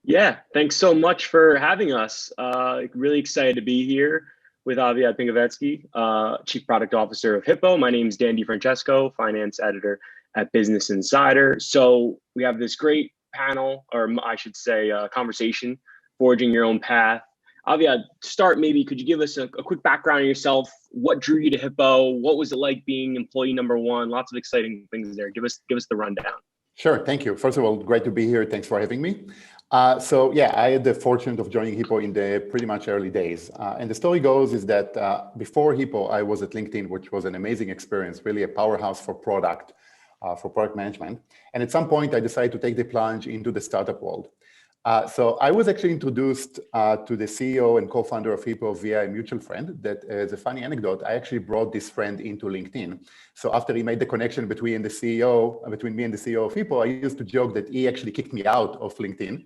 Yeah, thanks so much for having us. Really excited to be here with Aviad Pinkovezky, Chief Product Officer of Hippo. My name is Dan DiFrancesco, Finance Editor at Business Insider. So we have this great panel, or I should say, conversation, forging your own path. Aviad, start maybe, could you give us a quick background on yourself? What drew you to Hippo? What was it like being employee number one? Lots of exciting things there. Give us the rundown. Sure, thank you. First of all, great to be here. Thanks for having me. I had the fortune of joining Hippo in the pretty much early days. And the story goes is that before Hippo, I was at LinkedIn, which was an amazing experience, really a powerhouse for product management. And at some point, I decided to take the plunge into the startup world. So I was actually introduced to the CEO and co-founder of Hippo via a mutual friend that, as a funny anecdote, I actually brought this friend into LinkedIn. So after he made the connection between me and the CEO of Hippo, I used to joke that he actually kicked me out of LinkedIn.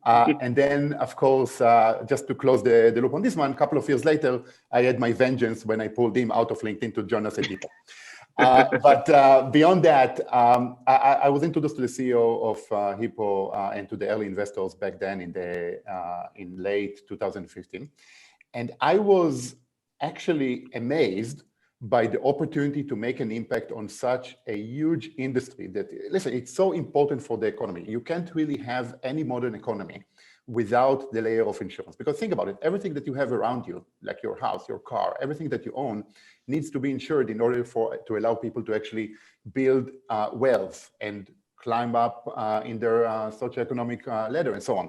And then, of course, just to close the loop on this one, a couple of years later, I had my vengeance when I pulled him out of LinkedIn to join us at Hippo. But beyond that, I was introduced to the CEO of Hippo and to the early investors back then in late 2015. And I was actually amazed by the opportunity to make an impact on such a huge industry that, listen, it's so important for the economy. You can't really have any modern economy without the layer of insurance. Because think about it, everything that you have around you, like your house, your car, everything that you own needs to be insured in order to allow people to actually build wealth and climb up in their socioeconomic ladder and so on.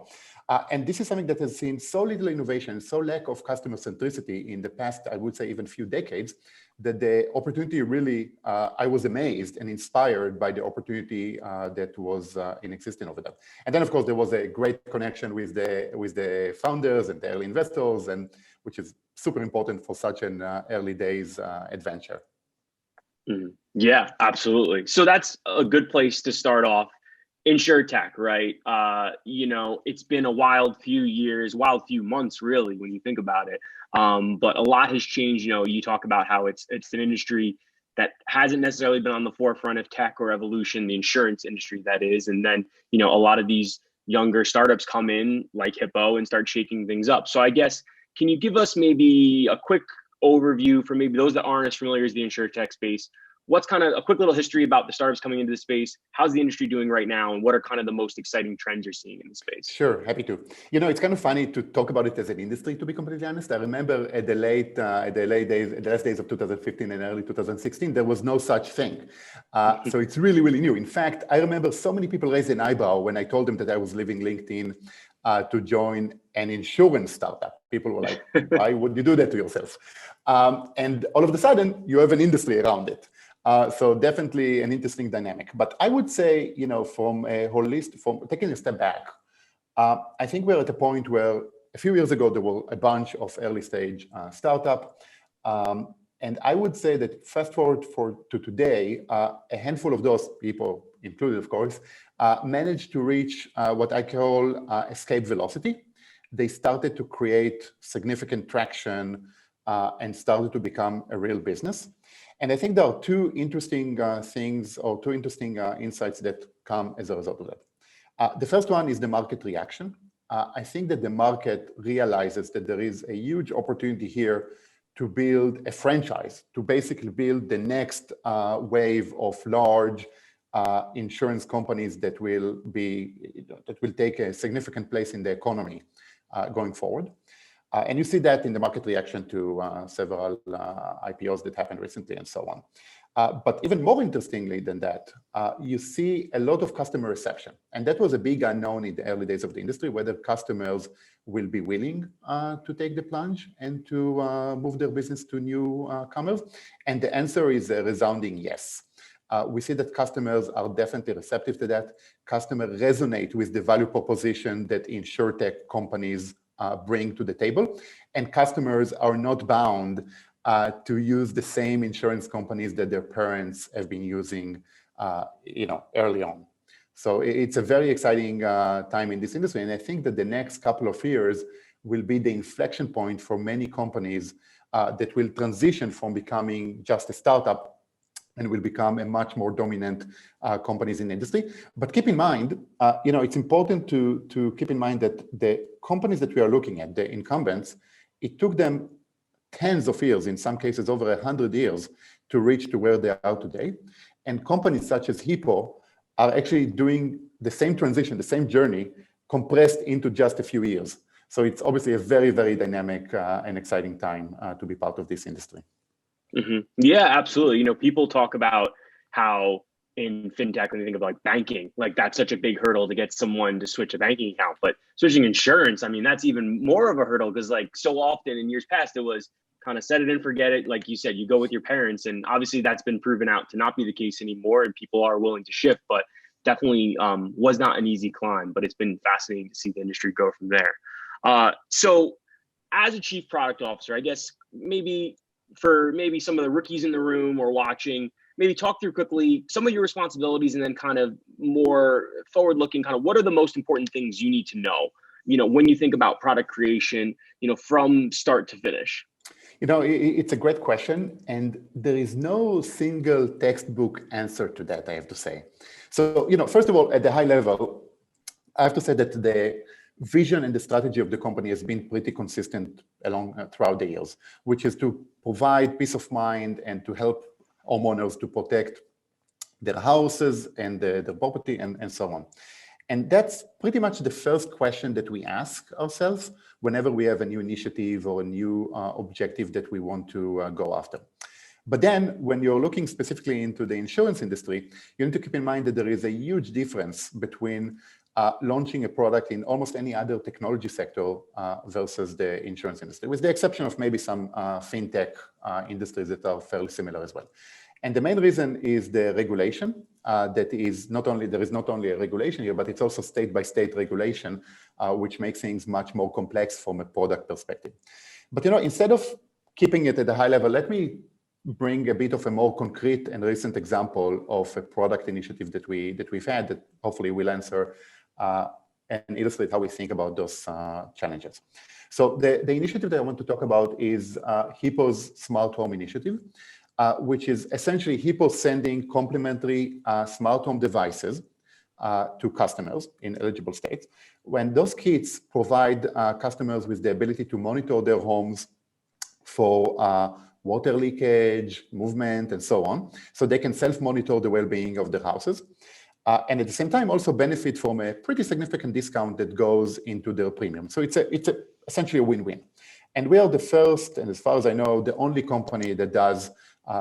And this is something that has seen so little innovation, so lack of customer centricity in the past, I would say even few decades, that the opportunity really, I was amazed and inspired by the opportunity that was in existence over there. And then, of course, there was a great connection with the founders and the early investors, and which is super important for such an early days adventure. Yeah, absolutely. So that's a good place to start off. InsurTech, right? It's been a wild few months, really, when you think about it. But a lot has changed. You talk about how it's an industry that hasn't necessarily been on the forefront of tech or evolution, the insurance industry, that is. And then, a lot of these younger startups come in like Hippo and start shaking things up. So I guess, can you give us maybe a quick overview for maybe those that aren't as familiar as the InsurTech space? What's kind of a quick little history about the startups coming into the space? How's the industry doing right now? And what are kind of the most exciting trends you're seeing in the space? Sure, happy to. It's kind of funny to talk about it as an industry, to be completely honest. I remember at the last days of 2015 and early 2016, there was no such thing. So it's really, really new. In fact, I remember so many people raised an eyebrow when I told them that I was leaving LinkedIn to join an insurance startup. People were like, why would you do that to yourself? And all of a sudden, you have an industry around it. So definitely an interesting dynamic. But I would say, from taking a step back, I think we're at a point where a few years ago, there were a bunch of early stage startup. And I would say that fast forward to today, a handful of those people, included, of course, managed to reach what I call escape velocity. They started to create significant traction and started to become a real business. And I think there are two interesting things or two interesting insights that come as a result of that. The first one is the market reaction. I think that the market realizes that there is a huge opportunity here to build a franchise, to basically build the next wave of large insurance companies that will take a significant place in the economy going forward. And you see that in the market reaction to several IPOs that happened recently and so on. But even more interestingly than that, you see a lot of customer reception. And that was a big unknown in the early days of the industry, whether customers will be willing to take the plunge and to move their business to newcomers. And the answer is a resounding yes. We see that customers are definitely receptive to that. Customers resonate with the value proposition that InsurTech companies bring to the table, and customers are not bound to use the same insurance companies that their parents have been using, early on. So it's a very exciting time in this industry, and I think that the next couple of years will be the inflection point for many companies that will transition from becoming just a startup and will become a much more dominant companies in the industry. But keep in mind, it's important to keep in mind that the companies that we are looking at, the incumbents, it took them tens of years, in some cases over 100 years, to reach to where they are today. And companies such as Hippo are actually doing the same transition, the same journey, compressed into just a few years. So it's obviously a very, very dynamic and exciting time to be part of this industry. Mm-hmm. Yeah, absolutely. People talk about how in fintech, when you think of like banking, like that's such a big hurdle to get someone to switch a banking account. But switching insurance, I mean, that's even more of a hurdle because like so often in years past, it was kind of set it and forget it. Like you said, you go with your parents, and obviously that's been proven out to not be the case anymore, and people are willing to shift, but definitely was not an easy climb, but it's been fascinating to see the industry go from there. So as a chief product officer, I guess maybe some of the rookies in the room or watching, maybe talk through quickly some of your responsibilities and then kind of more forward looking, kind of what are the most important things you need to know, when you think about product creation, from start to finish. It's a great question, and there is no single textbook answer to that, I have to say. So, first of all, at the high level, I have to say that the vision and the strategy of the company has been pretty consistent throughout the years, which is to provide peace of mind and to help homeowners to protect their houses and their property and so on. And that's pretty much the first question that we ask ourselves whenever we have a new initiative or a new objective that we want to go after. But then when you're looking specifically into the insurance industry, you need to keep in mind that there is a huge difference between launching a product in almost any other technology sector versus the insurance industry, with the exception of maybe some fintech industries that are fairly similar as well. And the main reason is the regulation. There is not only a regulation here, but it's also state-by-state regulation, which makes things much more complex from a product perspective. But instead of keeping it at a high level, let me bring a bit of a more concrete and recent example of a product initiative that we've had that hopefully will answer and illustrate how we think about those challenges. So the initiative that I want to talk about is Hippo's Smart Home Initiative, which is essentially Hippo sending complimentary smart home devices to customers in eligible states. When those kits provide customers with the ability to monitor their homes for water leakage, movement, and so on, so they can self-monitor the well-being of their houses. And at the same time, also benefit from a pretty significant discount that goes into their premium. So it's essentially a win-win. And we are the first, and as far as I know, the only company that does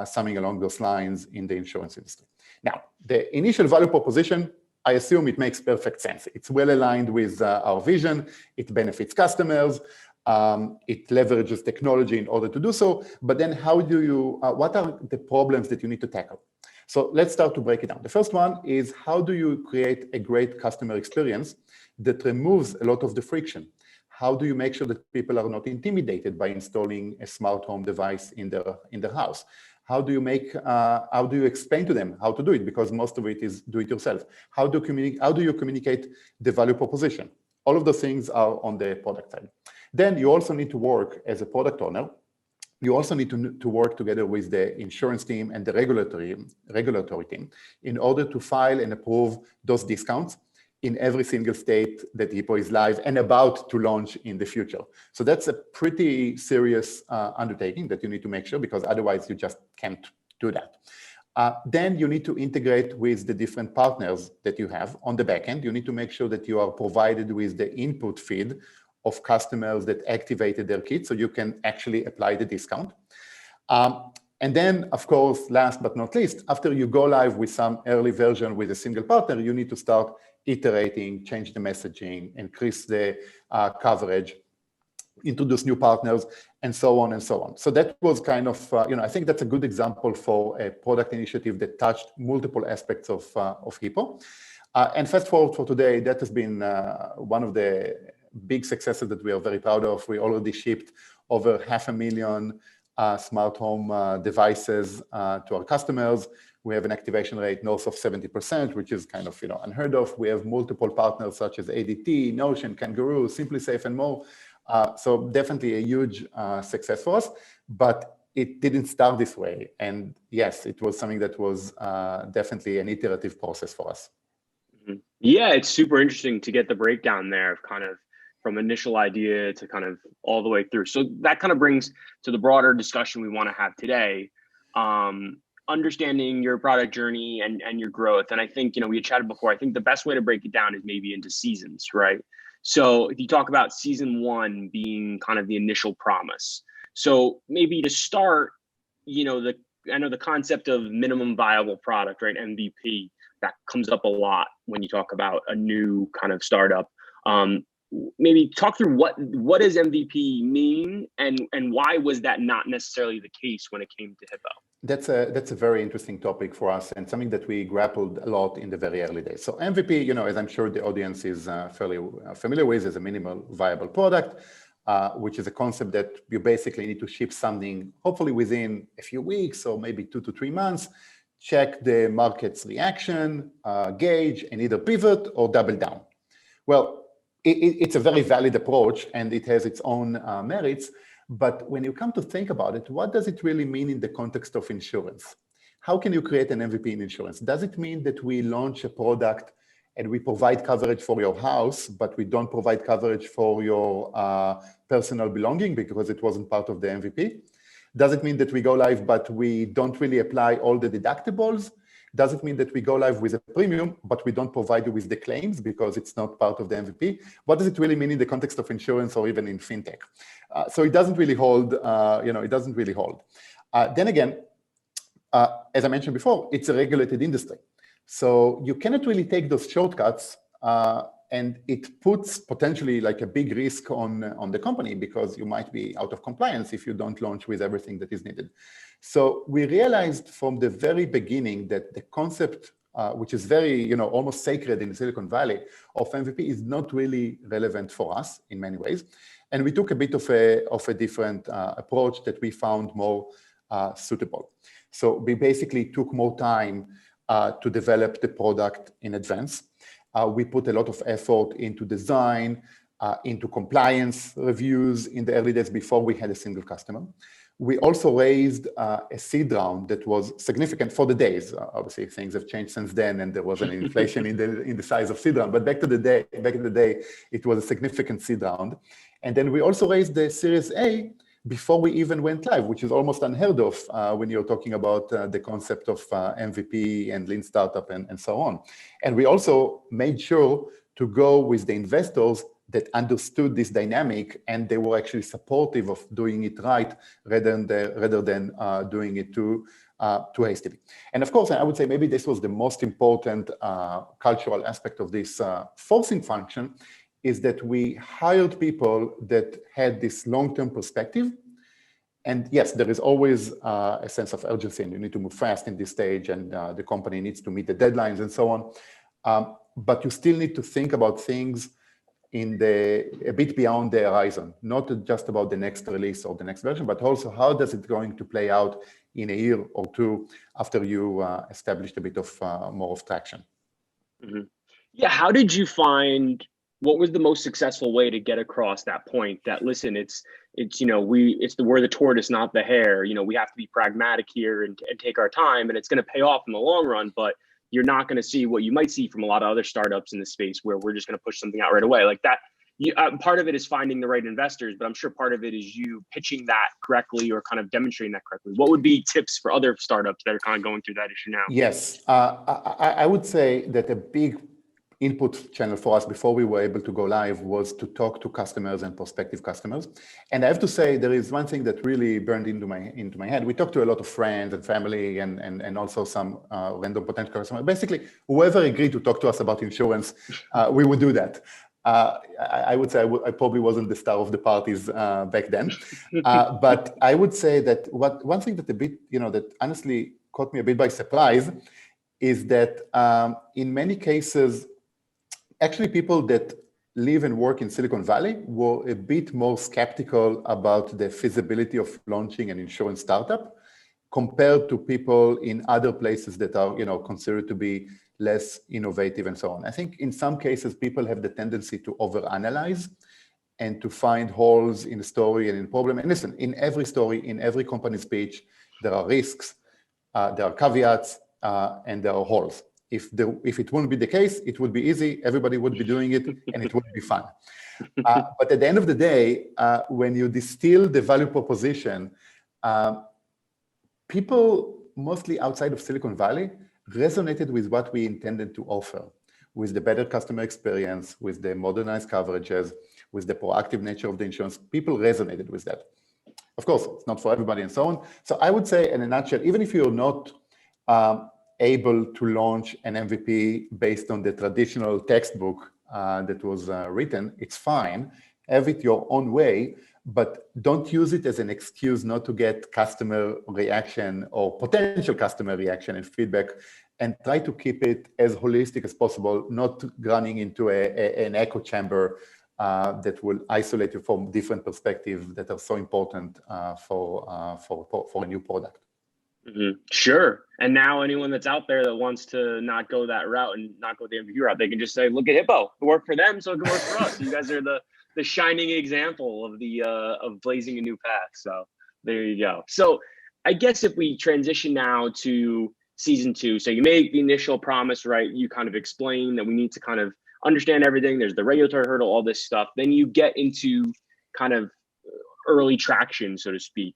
something along those lines in the insurance industry. Now, the initial value proposition, I assume it makes perfect sense. It's well aligned with our vision. It benefits customers. It leverages technology in order to do so. But then what are the problems that you need to tackle? So let's start to break it down. The first one is, how do you create a great customer experience that removes a lot of the friction? How do you make sure that people are not intimidated by installing a smart home device in their house? How do you explain to them how to do it? Because most of it is do it yourself. How do you communicate the value proposition? All of those things are on the product side. Then you also need to work as a product owner. You also need to work together with the insurance team and the regulatory team in order to file and approve those discounts in every single state that Hippo is live and about to launch in the future. So that's a pretty serious undertaking that you need to make sure, because otherwise you just can't do that. Then you need to integrate with the different partners that you have on the back end. You need to make sure that you are provided with the input feed of customers that activated their kit, so you can actually apply the discount. And then, of course, last but not least, after you go live with some early version with a single partner, you need to start iterating, change the messaging, increase the coverage, introduce new partners, and so on and so on. So that was kind of, I think that's a good example for a product initiative that touched multiple aspects of Hippo. And fast forward for today, that has been one of the big successes that we are very proud of. We already shipped over 500,000 smart home devices to our customers. We have an activation rate north of 70%, which is kind of unheard of. We have multiple partners such as ADT, Notion, Kangaroo, SimpliSafe, and more. So definitely a huge success for us. But it didn't start this way. And yes, it was something that was definitely an iterative process for us. Yeah, it's super interesting to get the breakdown there of kind of from initial idea to kind of all the way through. So that kind of brings to the broader discussion we want to have today, understanding your product journey and your growth. And I think, we had chatted before, I think the best way to break it down is maybe into seasons, right? So if you talk about season one being kind of the initial promise. So maybe to start, I know the concept of minimum viable product, right? MVP, that comes up a lot when you talk about a new kind of startup. Maybe talk through what does MVP mean, and why was that not necessarily the case when it came to Hippo? That's a very interesting topic for us, and something that we grappled a lot in the very early days. So MVP, as I'm sure the audience is fairly familiar with, is a minimal viable product, which is a concept that you basically need to ship something, hopefully within a few weeks or maybe 2 to 3 months, check the market's reaction, gauge, and either pivot or double down. Well, it's a very valid approach, and it has its own merits. But when you come to think about it, what does it really mean in the context of insurance? How can you create an MVP in insurance? Does it mean that we launch a product and we provide coverage for your house, but we don't provide coverage for your personal belonging because it wasn't part of the MVP? Does it mean that we go live, but we don't really apply all the deductibles? Does it mean that we go live with a premium, but we don't provide you with the claims because it's not part of the MVP? What does it really mean in the context of insurance or even in fintech? So it doesn't really hold, it doesn't really hold. Then again, as I mentioned before, it's a regulated industry. So you cannot really take those shortcuts, and it puts potentially like a big risk on the company, because you might be out of compliance if you don't launch with everything that is needed. So we realized from the very beginning that the concept, which is very, almost sacred in Silicon Valley, of MVP is not really relevant for us in many ways. And we took a bit of a different approach that we found more suitable. So we basically took more time to develop the product in advance. We put a lot of effort into design, into compliance reviews in the early days before we had a single customer. We also raised a seed round that was significant for the days. Obviously, things have changed since then, and there was an inflation in the size of seed round. But back in the day, it was a significant seed round. And then we also raised the Series A before we even went live, which is almost unheard of when you're talking about the concept of MVP and lean startup and so on. And we also made sure to go with the investors that understood this dynamic, and they were actually supportive of doing it right rather than doing it too hastily. And of course, I would say maybe this was the most important cultural aspect of this forcing function, is that we hired people that had this long-term perspective. And yes, there is always a sense of urgency, and you need to move fast in this stage, and the company needs to meet the deadlines and so on. But you still need to think about things a bit beyond the horizon, not just about the next release or the next version, but also how does it going to play out in a year or two after you established a bit of more of traction. Mm-hmm. Yeah, how did you find, what was the most successful way to get across that point that, listen, we're the tortoise, not the hare. We have to be pragmatic here and take our time, and it's going to pay off in the long run, but you're not going to see what you might see from a lot of other startups in the space where we're just going to push something out right away like that. Part of it is finding the right investors, but I'm sure part of it is you pitching that correctly or kind of demonstrating that correctly. What would be tips for other startups that are kind of going through that issue now? Yes, I would say that a big input channel for us before we were able to go live was to talk to customers and prospective customers. And I have to say, there is one thing that really burned into my head. We talked to a lot of friends and family and also some random potential customers. Basically, whoever agreed to talk to us about insurance, we would do that. I would say I probably wasn't the star of the parties back then. But I would say that one thing that that honestly caught me a bit by surprise is that in many cases, actually, people that live and work in Silicon Valley were a bit more skeptical about the feasibility of launching an insurance startup compared to people in other places that are, considered to be less innovative and so on. I think in some cases, people have the tendency to overanalyze and to find holes in the story and in problem. And listen, in every story, in every company speech, there are risks, there are caveats, and there are holes. If it wouldn't be the case, it would be easy, everybody would be doing it, and it would be fun. But at the end of the day, when you distill the value proposition, people mostly outside of Silicon Valley resonated with what we intended to offer, with the better customer experience, with the modernized coverages, with the proactive nature of the insurance. People resonated with that. Of course, it's not for everybody and so on. So I would say in a nutshell, even if you're not able to launch an MVP based on the traditional textbook that was written, it's fine. Have it your own way, but don't use it as an excuse not to get customer reaction or potential customer reaction and feedback, and try to keep it as holistic as possible, not running into an echo chamber that will isolate you from different perspectives that are so important for a new product. Mm-hmm. Sure. And now anyone that's out there that wants to not go that route and not go the MVP route, they can just say, look at Hippo. It worked for them, so it can work for us. You guys are the shining example of of blazing a new path. So there you go. So I guess if we transition now to season 2, so you make the initial promise, right? You kind of explain that we need to kind of understand everything. There's the regulatory hurdle, all this stuff. Then you get into kind of early traction, so to speak.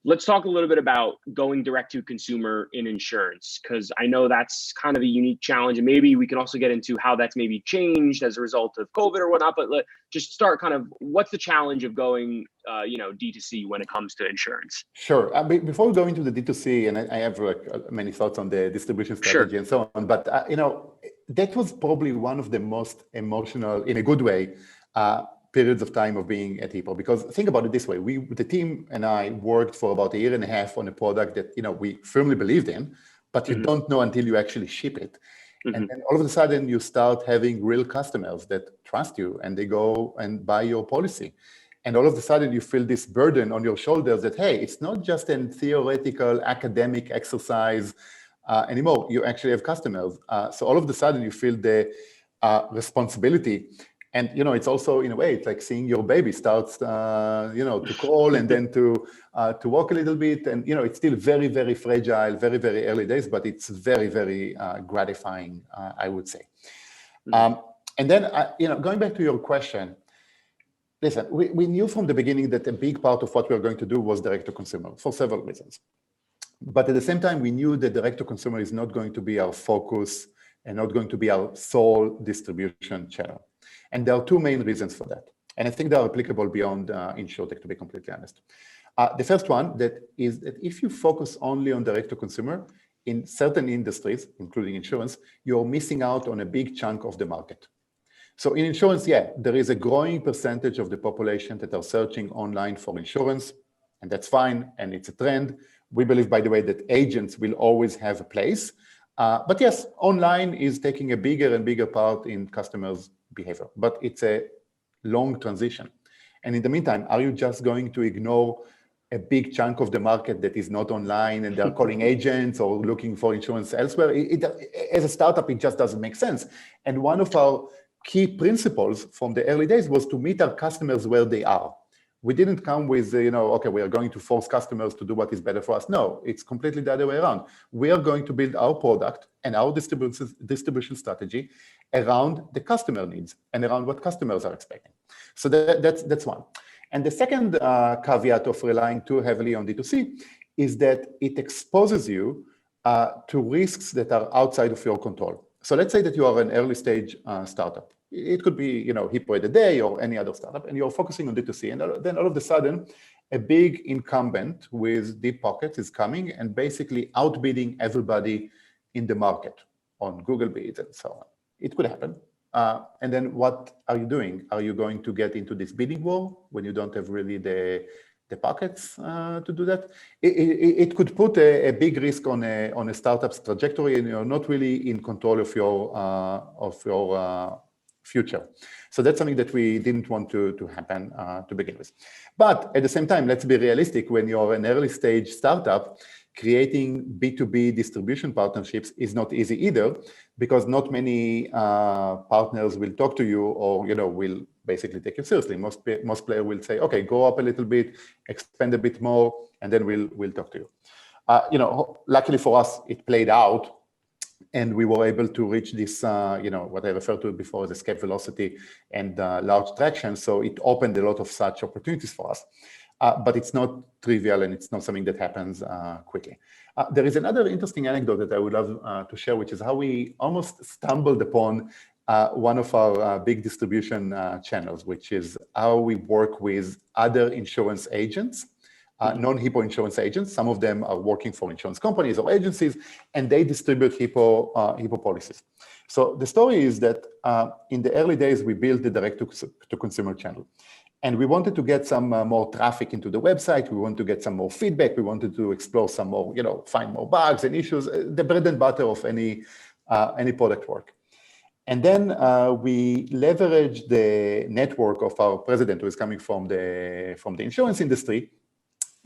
Let's talk a little bit about going direct to consumer in insurance, because I know that's kind of a unique challenge. And maybe we can also get into how that's maybe changed as a result of COVID or whatnot. But just start kind of, what's the challenge of going, D2C when it comes to insurance? Sure. Before we go into the D2C, and I have many thoughts on the distribution strategy and so on, but that was probably one of the most emotional, in a good way, periods of time of being at Hippo. Because think about it this way, the team and I worked for about 1.5 years on a product that we firmly believed in, but you don't know until you actually ship it. And then all of a sudden you start having real customers that trust you and they go and buy your policy. And all of a sudden you feel this burden on your shoulders that, hey, it's not just a theoretical academic exercise anymore. You actually have customers. So all of a sudden you feel the responsibility. And, it's also, in a way, it's like seeing your baby starts, to crawl and then to walk a little bit. And, it's still very, very fragile, very, very early days, but it's very, very gratifying, I would say. And then, going back to your question, listen, we knew from the beginning that a big part of what we were going to do was direct to consumer for several reasons. But at the same time, we knew that direct to consumer is not going to be our focus and not going to be our sole distribution channel. And there are 2 main reasons for that. And I think they are applicable beyond InsurTech, to be completely honest. The first one is that if you focus only on direct to consumer, in certain industries, including insurance, you're missing out on a big chunk of the market. So in insurance, there is a growing percentage of the population that are searching online for insurance, and that's fine, and it's a trend. We believe, by the way, that agents will always have a place. But yes, online is taking a bigger and bigger part in customers' behavior, but it's a long transition. And in the meantime, are you just going to ignore a big chunk of the market that is not online and they're calling agents or looking for insurance elsewhere? As a startup, it just doesn't make sense. And one of our key principles from the early days was to meet our customers where they are. We didn't come with, okay, we are going to force customers to do what is better for us. No, it's completely the other way around. We are going to build our product and our distribution strategy around the customer needs and around what customers are expecting. So that's one. And the second caveat of relying too heavily on D2C is that it exposes you to risks that are outside of your control. So let's say that you are an early stage startup. It could be, Hippo and Dan or any other startup, and you're focusing on D2C. And then all of a sudden, a big incumbent with deep pockets is coming and basically outbidding everybody in the market on Google Bids and so on. It could happen. And then what are you doing? Are you going to get into this bidding war when you don't have really the pockets to do that? It could put a big risk on a startup's trajectory, and you're not really in control of your future. So that's something that we didn't want to happen to begin with. But at the same time, let's be realistic. When you're an early stage startup, creating B2B distribution partnerships is not easy either, because not many partners will talk to you or will basically take you seriously. Most players will say, okay, go up a little bit, expand a bit more, and then we'll talk to you. Luckily for us, it played out, and we were able to reach this, what I referred to before as escape velocity and large traction. So it opened a lot of such opportunities for us. But it's not trivial, and it's not something that happens quickly. There is another interesting anecdote that I would love to share, which is how we almost stumbled upon one of our big distribution channels, which is how we work with other insurance agents, non-Hippo insurance agents. Some of them are working for insurance companies or agencies, and they distribute Hippo policies. So the story is that in the early days, we built the direct-to-consumer channel. And we wanted to get some more traffic into the website. We wanted to get some more feedback. We wanted to explore some more, find more bugs and issues, the bread and butter of any product work. And then we leveraged the network of our president, who is coming from the insurance industry.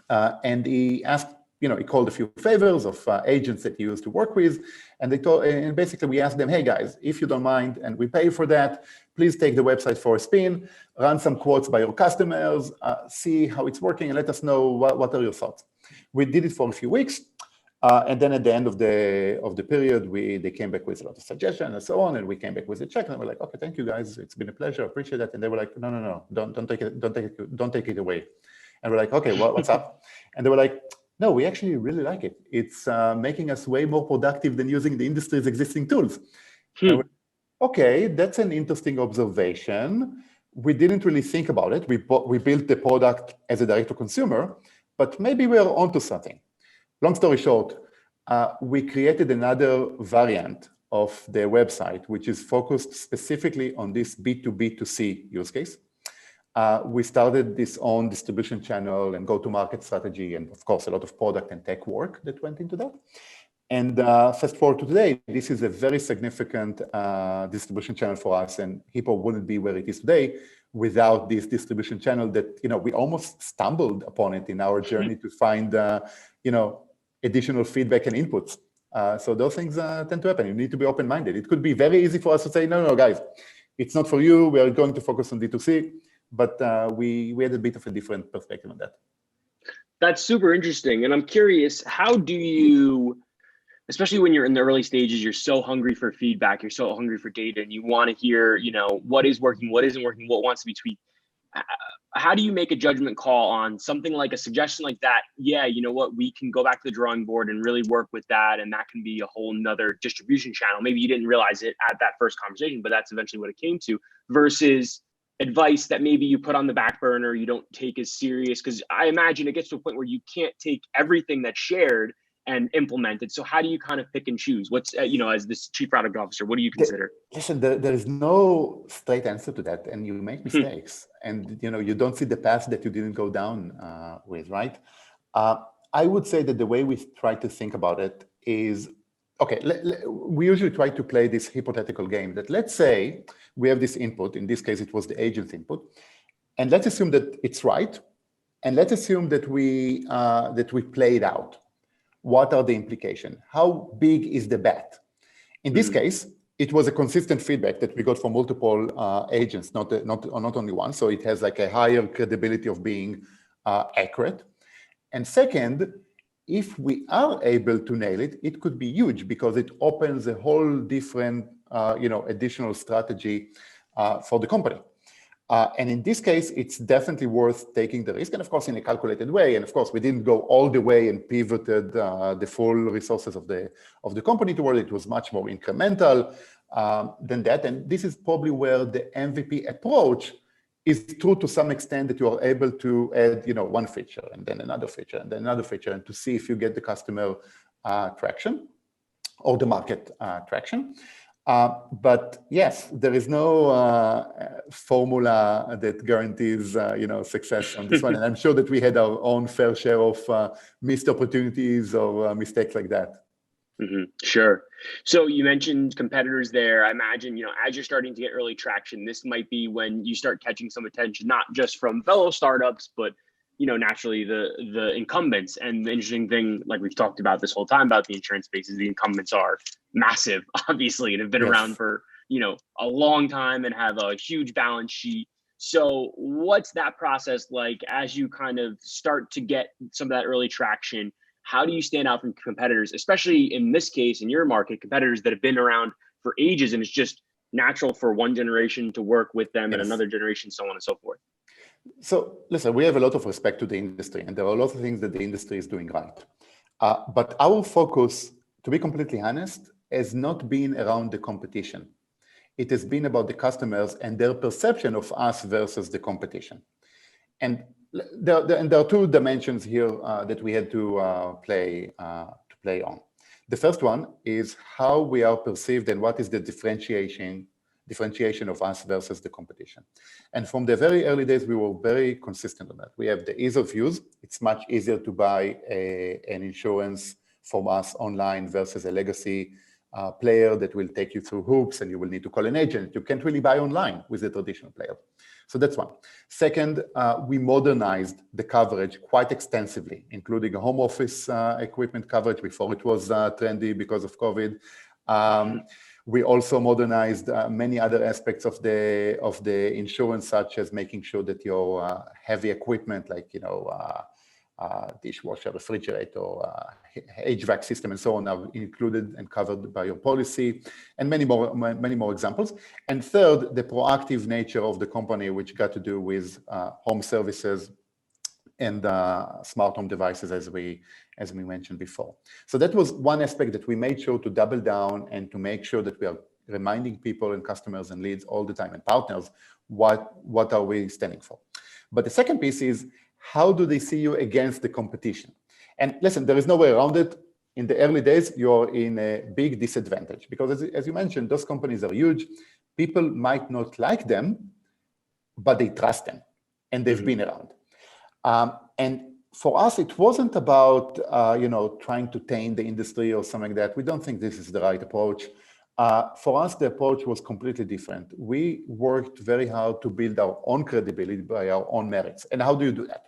And he asked, he called a few favors of agents that he used to work with. And and basically we asked them, hey guys, if you don't mind, and we pay for that, please take the website for a spin, run some quotes by your customers, see how it's working, and let us know what are your thoughts. We did it for a few weeks. And then at the end of the period, they came back with a lot of suggestions and so on, and we came back with a check, and we're like, okay, thank you guys, it's been a pleasure, appreciate that. And they were like, no, don't take it away. And we're like, okay, what's up? And they were like, no, we actually really like it. It's making us way more productive than using the industry's existing tools. Okay, that's an interesting observation. We didn't really think about it. We built the product as a direct-to-consumer, but maybe we are onto something. Long story short, we created another variant of the website, which is focused specifically on this B2B2C use case. We started this own distribution channel and go-to-market strategy, and of course, a lot of product and tech work that went into that. And fast forward to today, this is a very significant distribution channel for us, and Hippo wouldn't be where it is today without this distribution channel that, we almost stumbled upon it in our journey to find, additional feedback and inputs. So those things tend to happen. You need to be open-minded. It could be very easy for us to say, no, guys, it's not for you. We are going to focus on D2C. But we had a bit of a different perspective on that. That's super interesting. And I'm curious, how do you, especially when you're in the early stages, you're so hungry for feedback, you're so hungry for data, and you want to hear, what is working, what isn't working, what wants to be tweaked. How do you make a judgment call on something like a suggestion like that? Yeah, you know what, we can go back to the drawing board and really work with that. And that can be a whole nother distribution channel. Maybe you didn't realize it at that first conversation, but that's eventually what it came to, versus advice that maybe you put on the back burner, you don't take as serious, because I imagine it gets to a point where you can't take everything that's shared and implement it. So how do you kind of pick and choose? What's, as this chief product officer, what do you consider? Listen, there is no straight answer to that, and you make mistakes, and you don't see the path that you didn't go down with, right? I would say that the way we try to think about it is, okay, we usually try to play this hypothetical game that, let's say we have this input, in this case, it was the agent's input, and let's assume that it's right, and let's assume that we play it out. What are the implications? How big is the bet? In this case, it was a consistent feedback that we got from multiple agents, not only one, so it has like a higher credibility of being accurate. And second, if we are able to nail it, it could be huge because it opens a whole different, additional strategy for the company. And in this case, it's definitely worth taking the risk, and of course, in a calculated way. And of course, we didn't go all the way and pivoted the full resources of the company toward it. It was much more incremental than that. And this is probably where the MVP approach is true to some extent, that you are able to add, one feature and then another feature and then another feature, and to see if you get the customer traction or the market traction. But yes, there is no formula that guarantees, success on this one. And I'm sure that we had our own fair share of missed opportunities or mistakes like that. Mm-hmm. Sure. So you mentioned competitors there. I imagine, as you're starting to get early traction, this might be when you start catching some attention, not just from fellow startups, but, naturally the incumbents. And the interesting thing, like we've talked about this whole time about the insurance space, is the incumbents are massive, obviously, and have been around for, a long time and have a huge balance sheet. So what's that process like as you kind of start to get some of that early traction? How do you stand out from competitors, especially in this case, in your market, competitors that have been around for ages and it's just natural for one generation to work with them and Yes. another generation, so on and so forth? So listen, we have a lot of respect to the industry, and there are a lot of things that the industry is doing right. But our focus, to be completely honest, has not been around the competition. It has been about the customers and their perception of us versus the competition. And there are two dimensions here that we had to play on. The first one is how we are perceived and what is the differentiation of us versus the competition. And from the very early days, we were very consistent on that. We have the ease of use. It's much easier to buy an insurance from us online versus a legacy player that will take you through hoops and you will need to call an agent. You can't really buy online with a traditional player. So that's one. Second, we modernized the coverage quite extensively, including a home office equipment coverage before it was trendy because of COVID. We also modernized many other aspects of the insurance, such as making sure that your heavy equipment, like dishwasher, refrigerator, HVAC system, and so on, are included and covered by your policy, and many more examples. And third, the proactive nature of the company, which got to do with home services and smart home devices, as we mentioned before. So that was one aspect that we made sure to double down and to make sure that we are reminding people and customers and leads all the time and partners what are we standing for. But the second piece is, how do they see you against the competition? And listen, there is no way around it. In the early days, you're in a big disadvantage because, as you mentioned, those companies are huge. People might not like them, but they trust them, and they've been around. And for us, it wasn't about trying to tame the industry or something like that. We don't think this is the right approach. For us, the approach was completely different. We worked very hard to build our own credibility by our own merits. And how do you do that?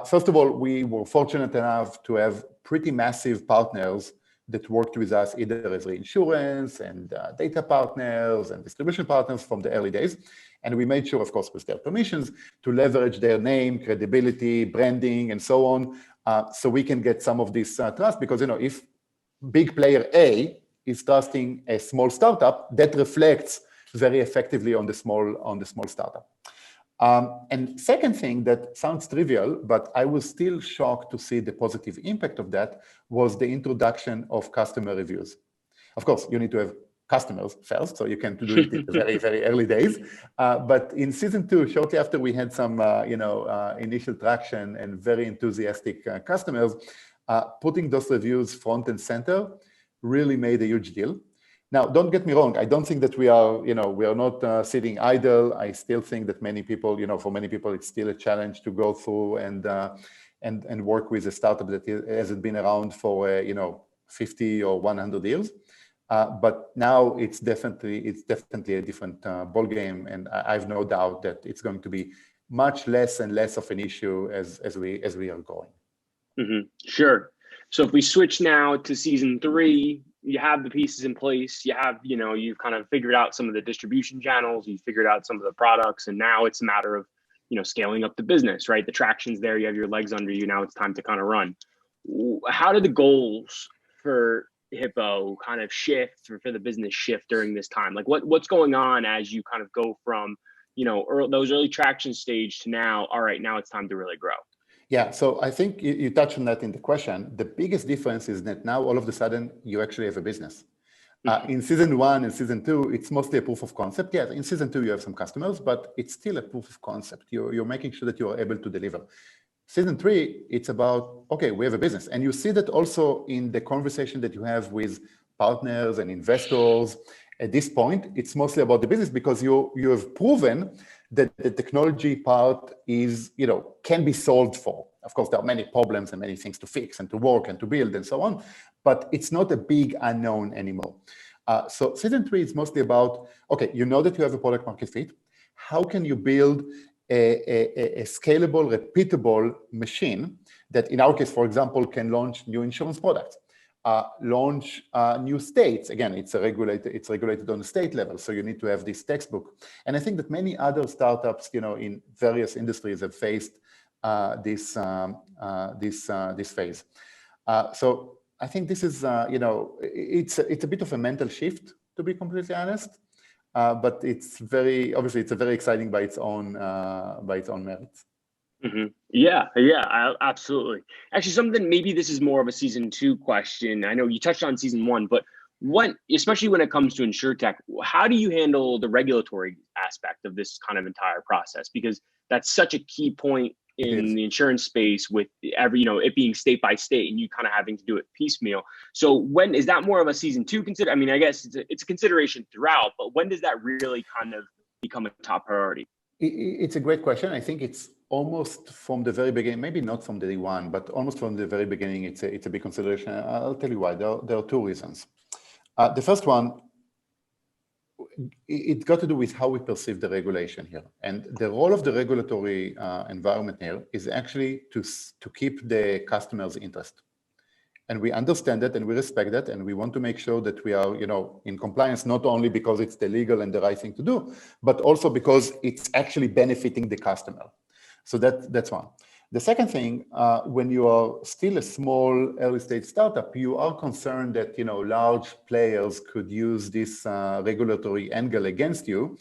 First of all, we were fortunate enough to have pretty massive partners that worked with us either as reinsurance and data partners and distribution partners from the early days. And we made sure, of course, with their permissions, to leverage their name, credibility, branding, and so on, so we can get some of this trust. Because if big player A is trusting a small startup, that reflects very effectively on the small startup. And second thing that sounds trivial, but I was still shocked to see the positive impact of that, was the introduction of customer reviews. Of course, you need to have customers first, so you can do it in the very, very early days. But in season 2, shortly after we had some initial traction and very enthusiastic customers, putting those reviews front and center really made a huge deal. Now, don't get me wrong. I don't think that we are not sitting idle. I still think that many people, for many people, it's still a challenge to go through and work with a startup that hasn't been around for 50 or 100 years. But now it's definitely a different ball game, and I have no doubt that it's going to be much less and less of an issue as we are going. Mm-hmm. Sure. So if we switch now to season 3, you have the pieces in place. You have, you've kind of figured out some of the distribution channels. You figured out some of the products, and now it's a matter of, scaling up the business, right? The traction's there. You have your legs under you. Now it's time to kind of run. How did the goals for Hippo kind of shift, or for the business shift during this time? Like what's going on as you kind of go from, those early traction stage to now, all right, now it's time to really grow? Yeah, so I think you touched on that in the question. The biggest difference is that now all of a sudden you actually have a business. In season 1 and season 2, it's mostly a proof of concept. Yeah, in season 2 you have some customers, but it's still a proof of concept. You're making sure that you are able to deliver. Season 3, it's about, okay, we have a business. And you see that also in the conversation that you have with partners and investors. At this point, it's mostly about the business because you have proven that the technology part is, can be solved for. Of course, there are many problems and many things to fix and to work and to build and so on, but it's not a big unknown anymore. So season 3 is mostly about, okay, you know that you have a product market fit. How can you build a scalable, repeatable machine that, in our case, for example, can launch new insurance products? launch new states. Again, it's regulated on the state level, so you need to have this textbook. And I think that many other startups, in various industries have faced this phase. So I think this is, it's a bit of a mental shift, to be completely honest. But it's obviously it's a very exciting by its own merits. Mm-hmm. Yeah, absolutely. Actually, something, maybe this is more of a season 2 question. I know you touched on season 1, but especially when it comes to InsurTech, how do you handle the regulatory aspect of this kind of entire process? Because that's such a key point in the insurance space, with it being state by state and you kind of having to do it piecemeal. So when is that more of a season 2 consider? I mean, I guess it's a consideration throughout, but when does that really kind of become a top priority? It's a great question. I think it's almost from the very beginning, maybe not from day one, but almost from the very beginning, it's a big consideration. I'll tell you why. There are 2 reasons. The first one, it's got to do with how we perceive the regulation here. And the role of the regulatory environment here is actually to keep the customer's interest. And we understand that and we respect that, and we want to make sure that we are, in compliance, not only because it's the legal and the right thing to do, but also because it's actually benefiting the customer. So that's one. The second thing, when you are still a small early stage startup, you are concerned that, large players could use this regulatory angle against you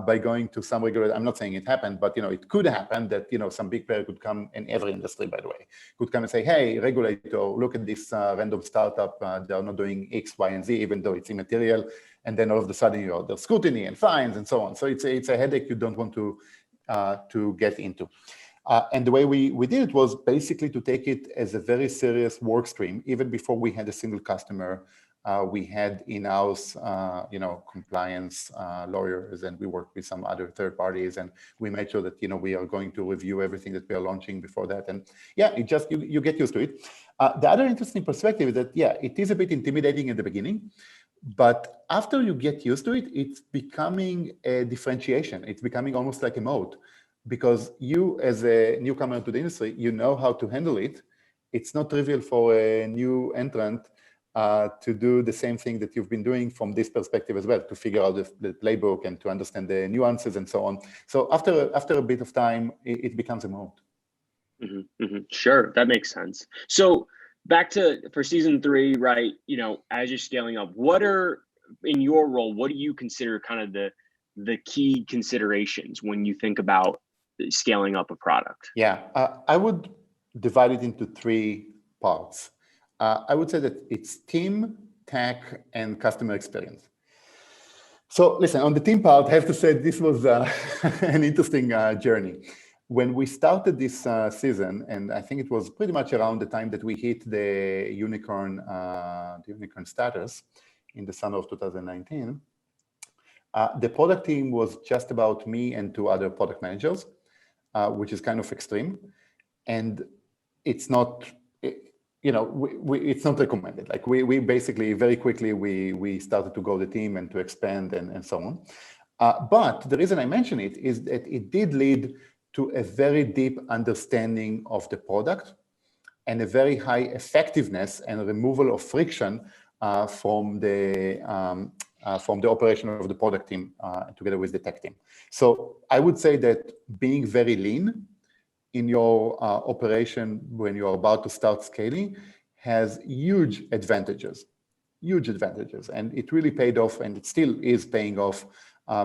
by going to some regulator. I'm not saying it happened, but, it could happen that, some big player could come, in every industry, by the way, could come and say, hey, regulator, look at this random startup. They are not doing X, Y, and Z, even though it's immaterial. And then all of a sudden, there's scrutiny and fines and so on. So it's a headache you don't want to get into. And the way we did it was basically to take it as a very serious work stream. Even before we had a single customer, we had in-house, compliance lawyers, and we worked with some other third parties, and we made sure that, we are going to review everything that we are launching before that. And yeah, it just, you get used to it. The other interesting perspective is that, yeah, it is a bit intimidating at the beginning, but after you get used to it, it's becoming a differentiation. It's becoming almost like a moat. Because you, as a newcomer to the industry, you know how to handle it. It's not trivial for a new entrant to do the same thing that you've been doing from this perspective as well, to figure out the playbook and to understand the nuances and so on. So after a bit of time, it becomes a moat. Mm-hmm, mm-hmm. Sure, that makes sense. So back for season 3, right? As you're scaling up, in your role, what do you consider kind of the key considerations when you think about scaling up a product? Yeah, I would divide it into 3 parts. I would say that it's team, tech, and customer experience. So listen, on the team part, I have to say this was an interesting journey. When we started this season, and I think it was pretty much around the time that we hit the unicorn status in the summer of 2019, the product team was just about me and 2 other product managers, which is kind of extreme, and it's not, it's not recommended. Like we basically very quickly we started to grow the team and to expand and so on. But the reason I mention it is that it did lead to a very deep understanding of the product and a very high effectiveness and removal of friction from the operation of the product team together with the tech team. So I would say that being very lean in your operation when you are about to start scaling has huge advantages. And it really paid off, and it still is paying off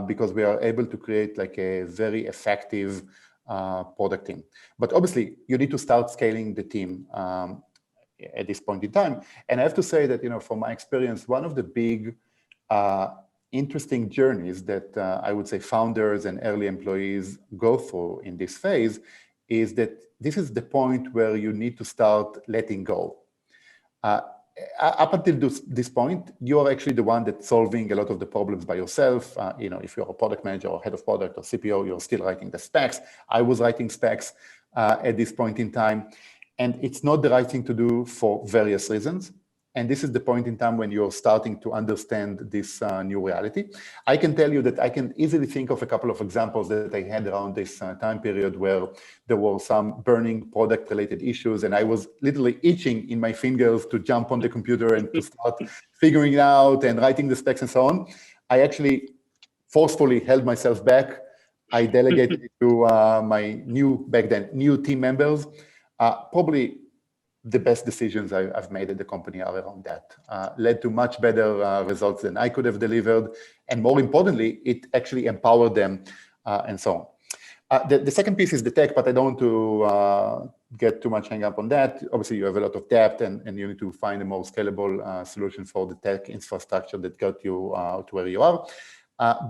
because we are able to create like a very effective product team. But obviously, you need to start scaling the team at this point in time. And I have to say that, from my experience, one of the big interesting journeys that I would say founders and early employees go through in this phase is that this is the point where you need to start letting go. Up until this point, you are actually the one that's solving a lot of the problems by yourself. If you're a product manager or head of product or CPO, you're still writing the specs. I was writing specs at this point in time, and it's not the right thing to do for various reasons. And this is the point in time when you're starting to understand this new reality. I can tell you that I can easily think of a couple of examples that I had around this time period where there were some burning product-related issues, and I was literally itching in my fingers to jump on the computer and to start figuring it out and writing the specs and so on. I actually forcefully held myself back. I delegated it to my back then, new team members. Probably the best decisions I've made at the company are around that. Led to much better results than I could have delivered. And more importantly, it actually empowered them and so on. The second piece is the tech, but I don't want to get too much hang up on that. Obviously, you have a lot of depth and you need to find a more scalable solution for the tech infrastructure that got you to where you are.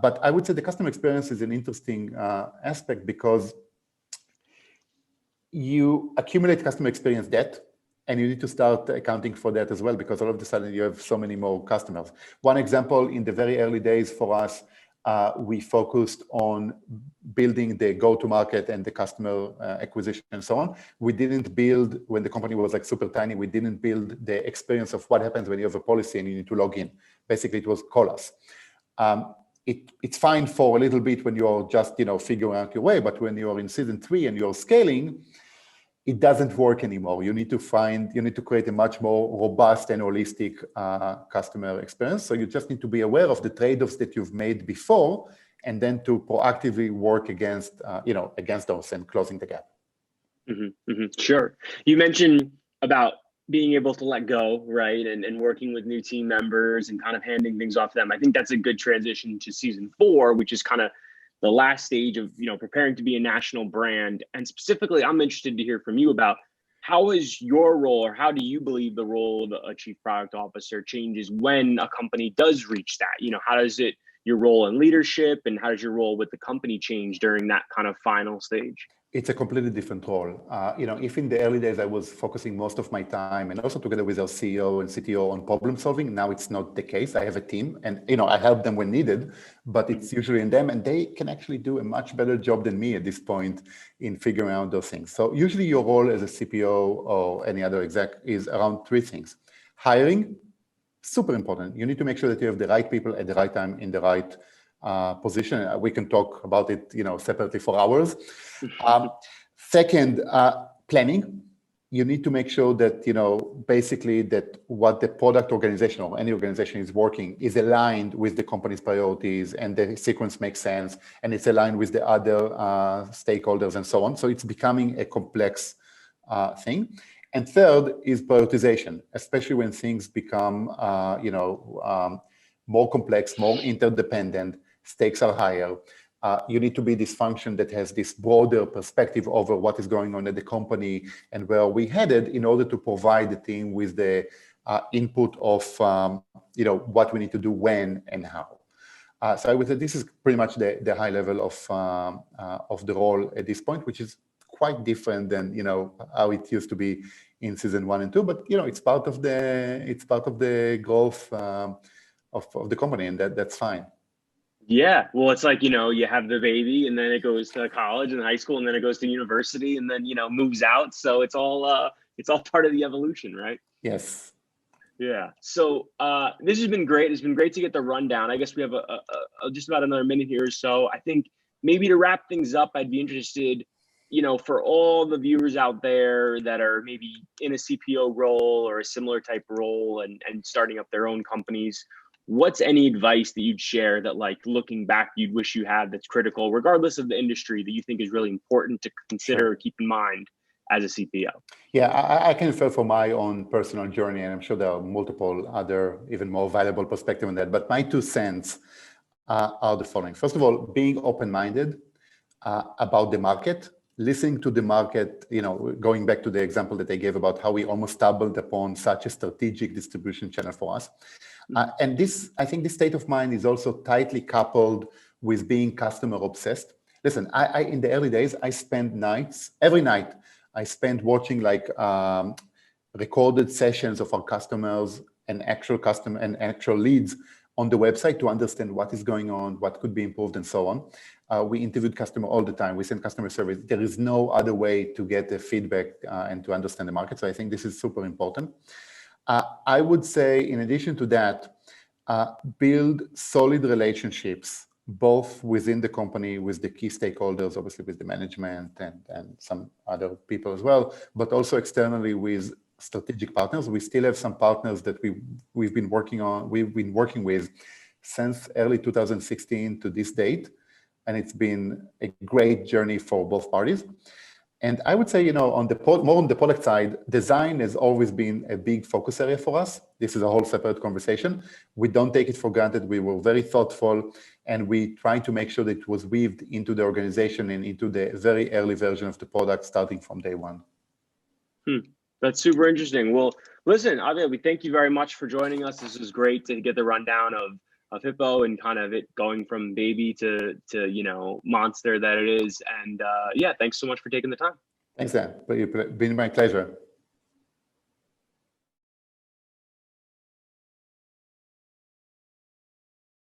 But I would say the customer experience is an interesting aspect because you accumulate customer experience debt, and you need to start accounting for that as well, because all of a sudden you have so many more customers. One example, in the very early days for us, we focused on building the go-to-market and the customer acquisition and so on. We didn't build, when the company was like super tiny, we didn't build the experience of what happens when you have a policy and you need to log in. Basically, it was call us. It's fine for a little bit when you're just figuring out your way, but when you're in season 3 and you're scaling, it doesn't work anymore. You need to create a much more robust and holistic customer experience. So you just need to be aware of the trade-offs that you've made before, and then to proactively work against those and closing the gap. Mm-hmm, mm-hmm. Sure. You mentioned about being able to let go, right? And working with new team members and kind of handing things off to them. I think that's a good transition to season 4, which is kind of the last stage of, preparing to be a national brand. And specifically, I'm interested to hear from you about how is your role, or how do you believe the role of a chief product officer changes when a company does reach that? How does your role in leadership, and how does your role with the company change during that kind of final stage? It's a completely different role. If in the early days I was focusing most of my time, and also together with our CEO and CTO, on problem solving, now it's not the case. I have a team, and I help them when needed, but it's usually in them, and they can actually do a much better job than me at this point in figuring out those things. So usually your role as a CPO or any other exec is around 3 things. Hiring, super important. You need to make sure that you have the right people at the right time in the right position. We can talk about it, separately for hours. Second, planning. You need to make sure that, basically that what the product organization or any organization is working is aligned with the company's priorities, and the sequence makes sense, and it's aligned with the other stakeholders and so on. So it's becoming a complex thing. And third is prioritization, especially when things become, more complex, more interdependent, stakes are higher. You need to be this function that has this broader perspective over what is going on at the company and where we headed, in order to provide the team with the input of, what we need to do when and how. So I would say this is pretty much the high level of the role at this point, which is quite different than how it used to be in season 1 and 2. But it's part of the growth of the company, and that's fine. Yeah, well, it's like, you have the baby, and then it goes to college and high school, and then it goes to university, and then, moves out. So it's all part of the evolution, right? Yes. Yeah. So this has been great. It's been great to get the rundown. I guess we have just about another minute here or so. I think maybe to wrap things up, I'd be interested, for all the viewers out there that are maybe in a CPO role or a similar type role and starting up their own companies, what's any advice that you'd share that, like, looking back, you'd wish you had, that's critical, regardless of the industry, that you think is really important to consider or keep in mind as a CPO? Yeah, I can refer from my own personal journey, and I'm sure there are multiple other, even more valuable perspectives on that. But my 2 cents are the following. First of all, being open-minded about the market, listening to the market, going back to the example that I gave about how we almost stumbled upon such a strategic distribution channel for us. And this, I think this state of mind is also tightly coupled with being customer obsessed. Listen, I in the early days, I spent nights, every night, I spent watching recorded sessions of our customers and actual leads on the website to understand what is going on, what could be improved, and so on. We interviewed customers all the time. We send customer surveys. There is no other way to get the feedback and to understand the market. So I think this is super important. I would say, in addition to that, build solid relationships, both within the company with the key stakeholders, obviously with the management and some other people as well, but also externally with strategic partners. We still have some partners that we've been working with since early 2016 to this date. And it's been a great journey for both parties. And I would say, more on the product side, design has always been a big focus area for us. This is a whole separate conversation. We don't take it for granted. We were very thoughtful, and we tried to make sure that it was weaved into the organization and into the very early version of the product, starting from day one. That's super interesting. Well, listen, Aviad, we thank you very much for joining us. This is great to get the rundown of Hippo and kind of it going from baby to monster that it is. And yeah, thanks so much for taking the time. Thanks, Dan. It's been my pleasure.